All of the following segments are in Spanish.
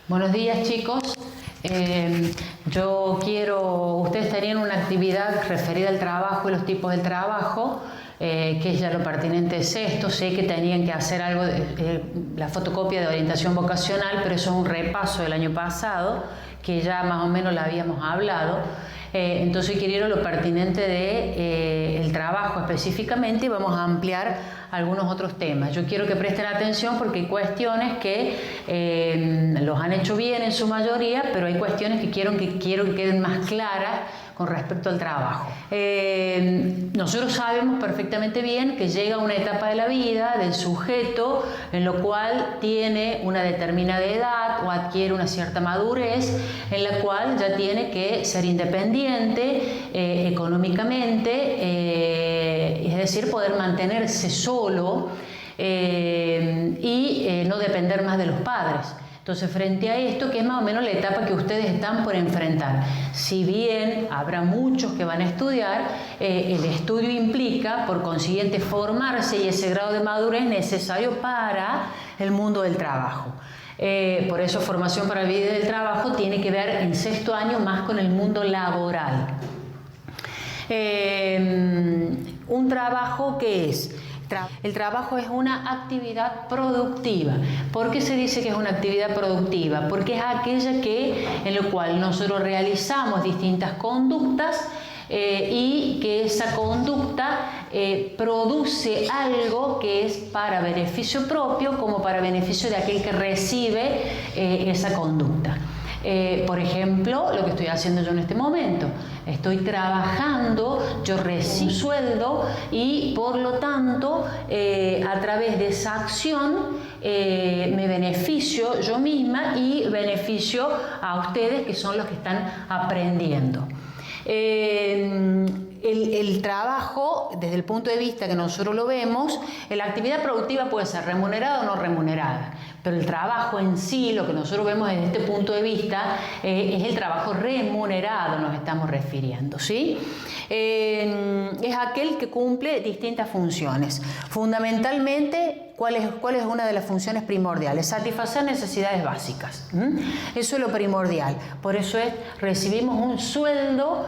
Buenos días, chicos. Ustedes tenían una actividad referida al trabajo y los tipos del trabajo, que es ya lo pertinente es esto. Sé que tenían que hacer algo, la fotocopia de orientación vocacional, pero eso es un repaso del año pasado, que ya más o menos la habíamos hablado. Entonces quiero lo pertinente de el trabajo específicamente, y vamos a ampliar algunos otros temas. Yo quiero que presten atención porque hay cuestiones que los han hecho bien en su mayoría, pero hay cuestiones que quiero que queden más claras con respecto al trabajo. Nosotros sabemos perfectamente bien que llega una etapa de la vida del sujeto en lo cual tiene una determinada edad o adquiere una cierta madurez, en la cual ya tiene que ser independiente económicamente, es decir, poder mantenerse solo y no depender más de los padres. Entonces, frente a esto, que es más o menos la etapa que ustedes están por enfrentar, si bien habrá muchos que van a estudiar, el estudio implica, por consiguiente, formarse y ese grado de madurez necesario para el mundo del trabajo. Por eso, formación para la vida del trabajo tiene que ver en sexto año más con el mundo laboral. Un trabajo que es... El trabajo es una actividad productiva. ¿Por qué se dice que es una actividad productiva? Porque es aquella en la cual nosotros realizamos distintas conductas y que esa conducta produce algo que es para beneficio propio como para beneficio de aquel que recibe esa conducta. Por ejemplo, lo que estoy haciendo yo en este momento, estoy trabajando, yo recibo un sueldo y por lo tanto a través de esa acción me beneficio yo misma y beneficio a ustedes, que son los que están aprendiendo. El trabajo, desde el punto de vista que nosotros lo vemos, la actividad productiva puede ser remunerada o no remunerada, pero el trabajo en sí, lo que nosotros vemos desde este punto de vista, es el trabajo remunerado, nos estamos refiriendo, ¿sí? Es aquel que cumple distintas funciones. Fundamentalmente, ¿cuál es una de las funciones primordiales? Satisfacer necesidades básicas. Eso es lo primordial. Por eso recibimos un sueldo,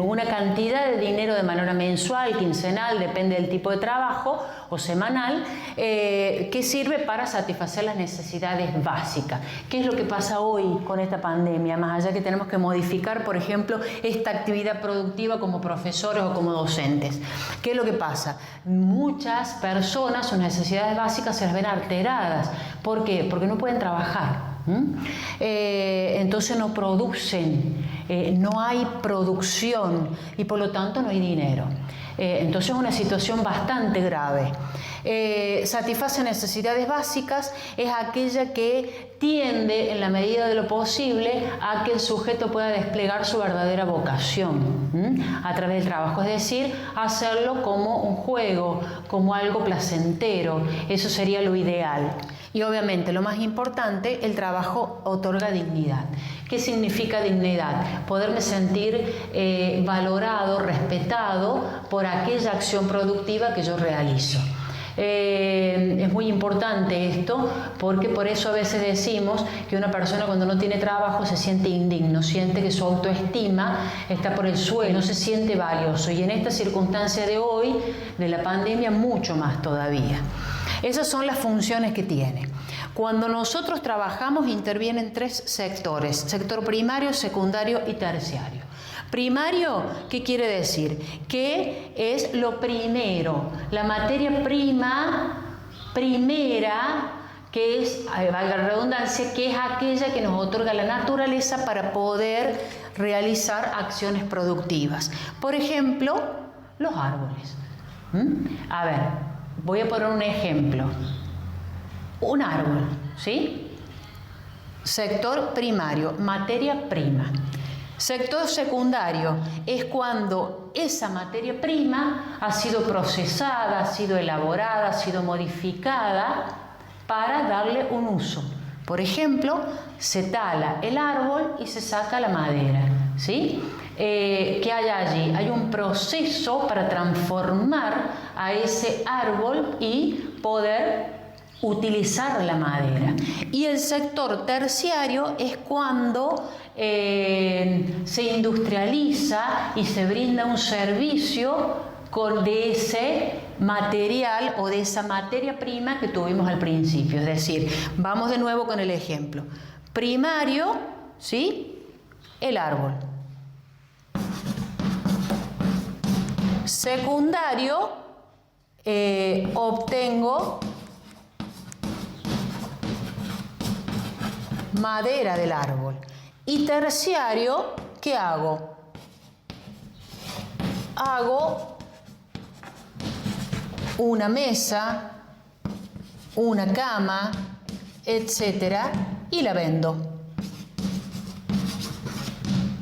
una cantidad de dinero de manera mensual, quincenal, depende del tipo de trabajo, o semanal, que sirve para satisfacer las necesidades básicas. ¿Qué es lo que pasa hoy con esta pandemia? Más allá que tenemos que modificar, por ejemplo, esta actividad productiva como profesores o como docentes. ¿Qué es lo que pasa? Muchas personas, sus necesidades básicas se las ven alteradas. ¿Por qué? Porque no pueden trabajar. Entonces no producen, no hay producción y por lo tanto no hay dinero. Entonces es una situación bastante grave. Satisface necesidades básicas es aquella que tiende en la medida de lo posible a que el sujeto pueda desplegar su verdadera vocación a través del trabajo, es decir, hacerlo como un juego, como algo placentero. Eso sería lo ideal. Y obviamente lo más importante, el trabajo otorga dignidad. ¿Qué significa dignidad? Poderme sentir valorado, respetado por aquella acción productiva que yo realizo. Es muy importante esto, porque por eso a veces decimos que una persona cuando no tiene trabajo se siente indigno, siente que su autoestima está por el suelo, no se siente valioso, y en esta circunstancia de hoy, de la pandemia, mucho más todavía. Esas son las funciones que tiene. Cuando nosotros trabajamos intervienen tres sectores: sector primario, secundario y terciario. Primario, ¿qué quiere decir? Que es lo primero, la materia prima primera, que es, valga la redundancia, que es aquella que nos otorga la naturaleza para poder realizar acciones productivas. Por ejemplo, los árboles. A ver, voy a poner un ejemplo. Un árbol, ¿sí? Sector primario, materia prima. Sector secundario es cuando esa materia prima ha sido procesada, ha sido elaborada, ha sido modificada para darle un uso. Por ejemplo, se tala el árbol y se saca la madera, ¿sí? ¿Qué hay allí? Hay un proceso para transformar a ese árbol y poder utilizar la madera. Y el sector terciario es cuando se industrializa y se brinda un servicio de ese material o de esa materia prima que tuvimos al principio. Es decir, vamos de nuevo con el ejemplo. Primario, ¿sí? El árbol. Secundario, obtengo madera del árbol. Y terciario, ¿qué hago? Hago una mesa, una cama, etcétera, y la vendo.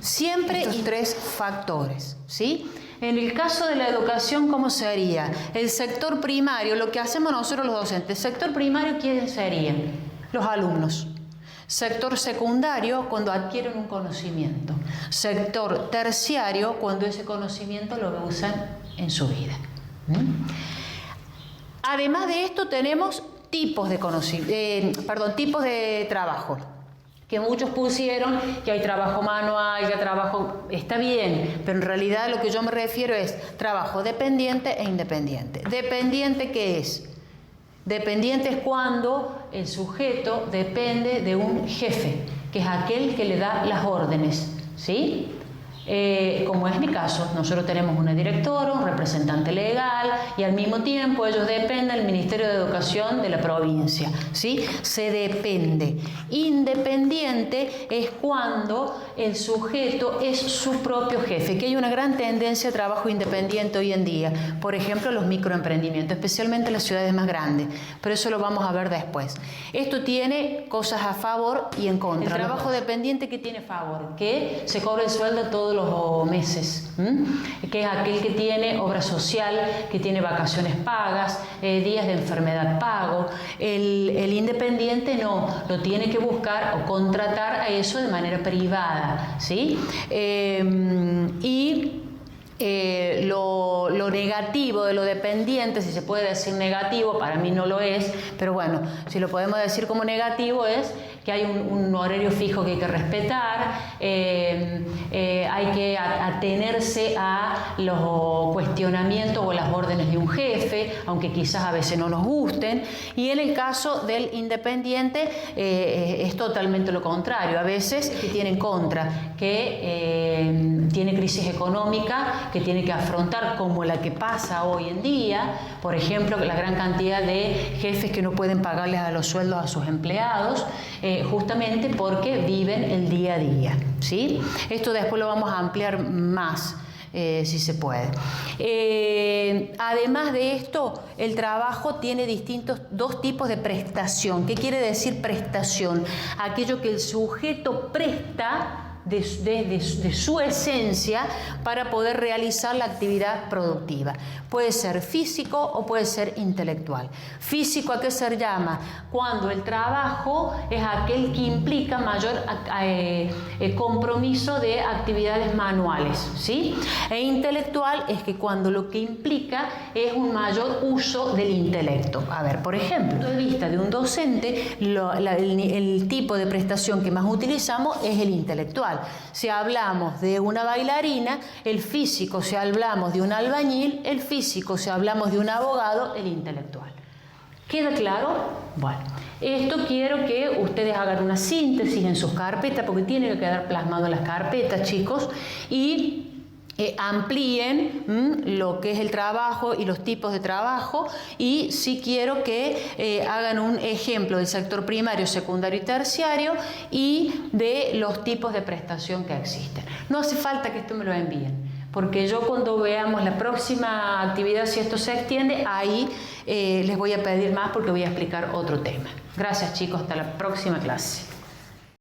Siempre y 3 factores, ¿sí? En el caso de la educación, ¿cómo sería? El sector primario, lo que hacemos nosotros los docentes. Sector primario, ¿quiénes serían? Los alumnos. Sector secundario, cuando adquieren un conocimiento. Sector terciario, cuando ese conocimiento lo usan en su vida. Además de esto, tenemos tipos de trabajo. Que muchos pusieron que hay trabajo manual, que hay trabajo... Está bien, pero en realidad lo que yo me refiero es trabajo dependiente e independiente. ¿Dependiente qué es? Dependiente es cuando el sujeto depende de un jefe, que es aquel que le da las órdenes, ¿sí? Como es mi caso, nosotros tenemos una directora, un representante legal y al mismo tiempo ellos dependen del Ministerio de Educación de la provincia, ¿sí? Se depende. Independiente es cuando el sujeto es su propio jefe, que hay una gran tendencia a trabajo independiente hoy en día, por ejemplo los microemprendimientos, especialmente en las ciudades más grandes, pero eso lo vamos a ver después. Esto tiene cosas a favor y en contra. El trabajo dependiente, ¿qué tiene a favor? Que se cobra el sueldo todos los meses, que es aquel que tiene obra social, que tiene vacaciones pagas, días de enfermedad pago. El independiente no, lo tiene que buscar o contratar a eso de manera privada, ¿sí? Lo negativo de lo dependiente, si se puede decir negativo, para mí no lo es, pero bueno, si lo podemos decir como negativo es que hay un horario fijo que hay que respetar, hay que atenerse a los cuestionamientos o las órdenes de un jefe, aunque quizás a veces no nos gusten, y en el caso del independiente es totalmente lo contrario, a veces que tiene en contra, que tiene crisis económica, que tiene que afrontar como la que pasa hoy en día, por ejemplo, la gran cantidad de jefes que no pueden pagarles a los sueldos a sus empleados, justamente porque viven el día a día, ¿sí? Esto después lo vamos a ampliar más, si se puede. Además de esto, el trabajo tiene dos tipos de prestación. ¿Qué quiere decir prestación? Aquello que el sujeto presta de su esencia para poder realizar la actividad productiva. Puede ser físico o puede ser intelectual. Físico, ¿a qué se llama? Cuando el trabajo es aquel que implica mayor compromiso de actividades manuales, ¿sí? E intelectual es que cuando lo que implica es un mayor uso del intelecto. A ver, por ejemplo, desde el punto de vista de un docente, el tipo de prestación que más utilizamos es el intelectual. Si hablamos de una bailarina, el físico. Si hablamos de un albañil, el físico. Si hablamos de un abogado, el intelectual. ¿Queda claro? Bueno, esto quiero que ustedes hagan una síntesis en sus carpetas, porque tiene que quedar plasmado en las carpetas, chicos, y amplíen lo que es el trabajo y los tipos de trabajo, y sí quiero que hagan un ejemplo del sector primario, secundario y terciario y de los tipos de prestación que existen. No hace falta que esto me lo envíen, porque yo cuando veamos la próxima actividad, si esto se extiende, ahí les voy a pedir más porque voy a explicar otro tema. Gracias, chicos, hasta la próxima clase.